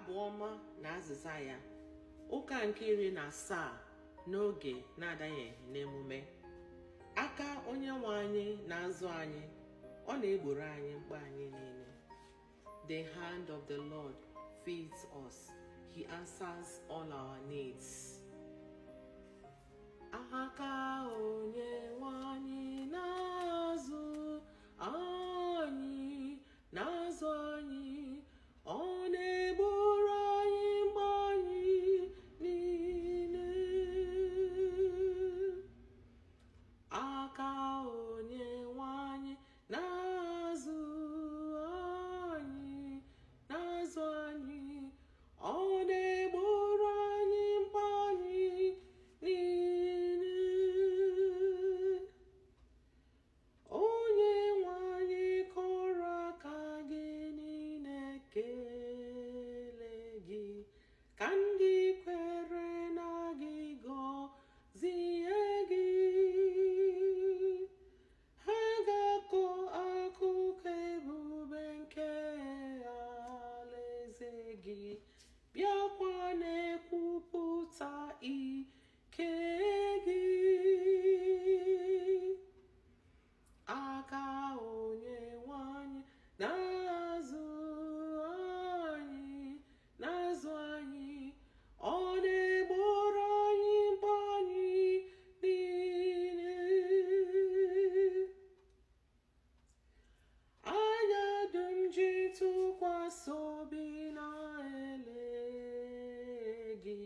abụ ọma na azịza ya, ụka nke 17 n'oge na-adaghị n'emume. Aka Onyenwe anyị na-azụ anyị, ọ na-egboro anyị mkpa anyị niile. The hand of the Lord feeds us. He answers all our needs. Aka Onyenwe anyị na-azụ anyị, na-azụ anyị, ọ na-egboro anyị mkpa anyị niile. Aka Onyenwe anyị na-azụ anyị, na-azụ anyị, ọ na-egboro anyị mkpa anyị niile. Onyenwe anyị kụrụ aka gị niile kele gị, ka ndị kwere na gị gọzie gị. Ha ga-akọ akụkọ ebube nke alaeze gị, bịakwa na-ekwupụta ike gị. Aka Onyenwe anyị na-azụ anyị, na-azụ anyị, ọ na-egboro anyị mkpa anyị niile. Anya dum ji tụkwasị obi na-ele gị,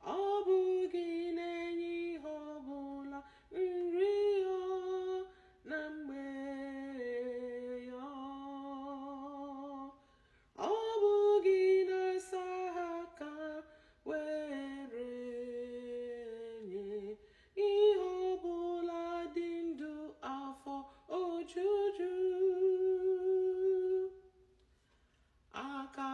ọ bụ gị na-enye ihe ọbụla nri ya na mgbe ya. Ọ bụ gị na-asa ha aka were nye ihe ọbụla dị ndụ afọ ojuju. Aka